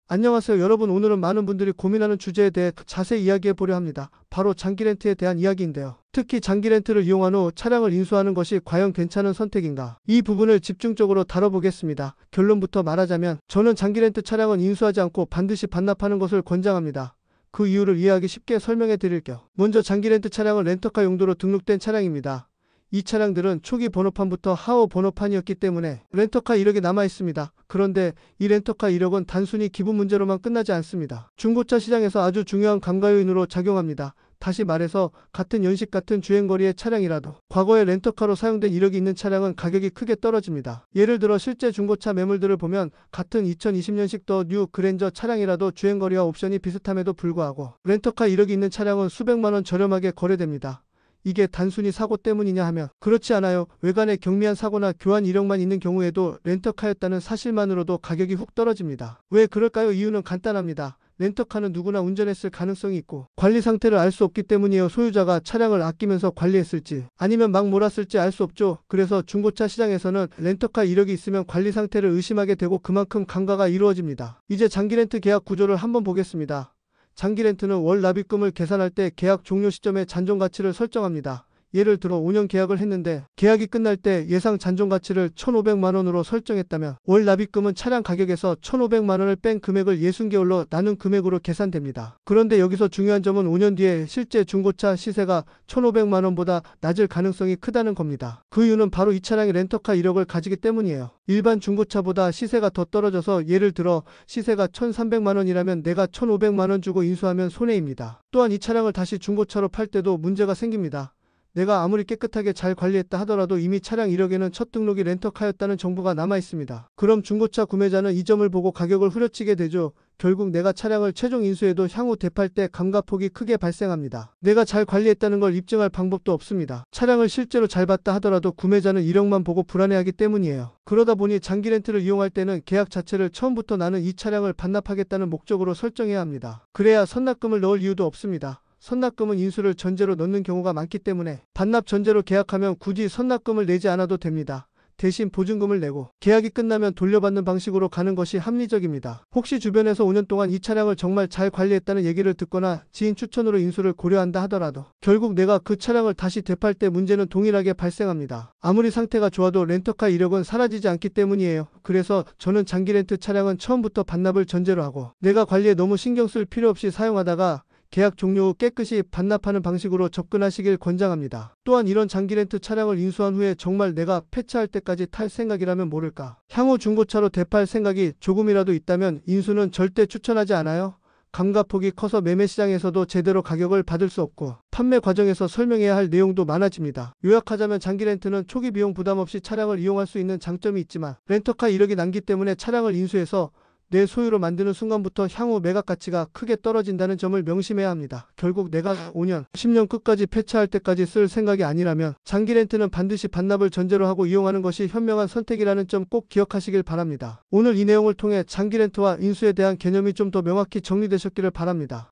안녕하세요 여러분, 오늘은 많은 분들이 고민하는 주제에 대해 자세히 이야기해 보려 합니다. 바로 장기 렌트에 대한 이야기인데요. 특히 장기 렌트를 이용한 후 차량을 인수하는 것이 과연 괜찮은 선택인가? 이 부분을 집중적으로 다뤄보겠습니다. 결론부터 말하자면 저는 장기 렌트 차량은 인수하지 않고 반드시 반납하는 것을 권장합니다. 그 이유를 이해하기 쉽게 설명해 드릴게요. 먼저 장기 렌트 차량은 렌터카 용도로 등록된 차량입니다. 이 차량들은 초기 번호판부터 하호 번호판이었기 때문에 렌터카 이력이 남아 있습니다. 그런데 이 렌터카 이력은 단순히 기분 문제로만 끝나지 않습니다. 중고차 시장에서 아주 중요한 감가 요인으로 작용합니다. 다시 말해서 같은 연식 같은 주행거리의 차량이라도 과거에 렌터카로 사용된 이력이 있는 차량은 가격이 크게 떨어집니다. 예를 들어 실제 중고차 매물들을 보면 같은 2020년식 더 뉴 그랜저 차량이라도 주행거리와 옵션이 비슷함에도 불구하고 렌터카 이력이 있는 차량은 수백만원 저렴하게 거래됩니다. 이게 단순히 사고 때문이냐 하면 그렇지 않아요. 외관에 경미한 사고나 교환 이력만 있는 경우에도 렌터카였다는 사실만으로도 가격이 훅 떨어집니다. 왜 그럴까요? 이유는 간단합니다. 렌터카는 누구나 운전했을 가능성이 있고 관리 상태를 알 수 없기 때문이에요. 소유자가 차량을 아끼면서 관리했을지 아니면 막 몰았을지 알 수 없죠. 그래서 중고차 시장에서는 렌터카 이력이 있으면 관리 상태를 의심하게 되고 그만큼 감가가 이루어집니다. 이제 장기 렌트 계약 구조를 한번 보겠습니다. 장기 렌트는 월 납입금을 계산할 때 계약 종료 시점에 잔존 가치를 설정합니다. 예를 들어 5년 계약을 했는데 계약이 끝날 때 예상 잔존 가치를 1,500만원으로 설정했다면 월 납입금은 차량 가격에서 1,500만원을 뺀 금액을 60개월로 나눈 금액으로 계산됩니다. 그런데 여기서 중요한 점은 5년 뒤에 실제 중고차 시세가 1,500만원보다 낮을 가능성이 크다는 겁니다. 그 이유는 바로 이 차량이 렌터카 이력을 가지기 때문이에요. 일반 중고차보다 시세가 더 떨어져서 예를 들어 시세가 1,300만원이라면 내가 1,500만원 주고 인수하면 손해입니다. 또한 이 차량을 다시 중고차로 팔 때도 문제가 생깁니다. 내가 아무리 깨끗하게 잘 관리했다 하더라도 이미 차량 이력에는 첫 등록이 렌터카였다는 정보가 남아 있습니다. 그럼 중고차 구매자는 이 점을 보고 가격을 후려치게 되죠. 결국 내가 차량을 최종 인수해도 향후 되팔 때 감가폭이 크게 발생합니다. 내가 잘 관리했다는 걸 입증할 방법도 없습니다. 차량을 실제로 잘 봤다 하더라도 구매자는 이력만 보고 불안해하기 때문이에요. 그러다 보니 장기 렌트를 이용할 때는 계약 자체를 처음부터 나는 이 차량을 반납하겠다는 목적으로 설정해야 합니다. 그래야 선납금을 넣을 이유도 없습니다. 선납금은 인수를 전제로 넣는 경우가 많기 때문에 반납 전제로 계약하면 굳이 선납금을 내지 않아도 됩니다. 대신 보증금을 내고 계약이 끝나면 돌려받는 방식으로 가는 것이 합리적입니다. 혹시 주변에서 5년 동안 이 차량을 정말 잘 관리했다는 얘기를 듣거나 지인 추천으로 인수를 고려한다 하더라도 결국 내가 그 차량을 다시 되팔 때 문제는 동일하게 발생합니다. 아무리 상태가 좋아도 렌터카 이력은 사라지지 않기 때문이에요. 그래서 저는 장기 렌트 차량은 처음부터 반납을 전제로 하고 내가 관리에 너무 신경 쓸 필요 없이 사용하다가 계약 종료 후 깨끗이 반납하는 방식으로 접근하시길 권장합니다. 또한 이런 장기 렌트 차량을 인수한 후에 정말 내가 폐차할 때까지 탈 생각이라면 모를까. 향후 중고차로 되팔 생각이 조금이라도 있다면 인수는 절대 추천하지 않아요. 감가폭이 커서 매매시장에서도 제대로 가격을 받을 수 없고 판매 과정에서 설명해야 할 내용도 많아집니다. 요약하자면 장기 렌트는 초기 비용 부담 없이 차량을 이용할 수 있는 장점이 있지만 렌터카 이력이 남기 때문에 차량을 인수해서 내 소유로 만드는 순간부터 향후 매각 가치가 크게 떨어진다는 점을 명심해야 합니다. 결국 내가 5년, 10년 끝까지 폐차할 때까지 쓸 생각이 아니라면 장기 렌트는 반드시 반납을 전제로 하고 이용하는 것이 현명한 선택이라는 점 꼭 기억하시길 바랍니다. 오늘 이 내용을 통해 장기 렌트와 인수에 대한 개념이 좀 더 명확히 정리되셨기를 바랍니다.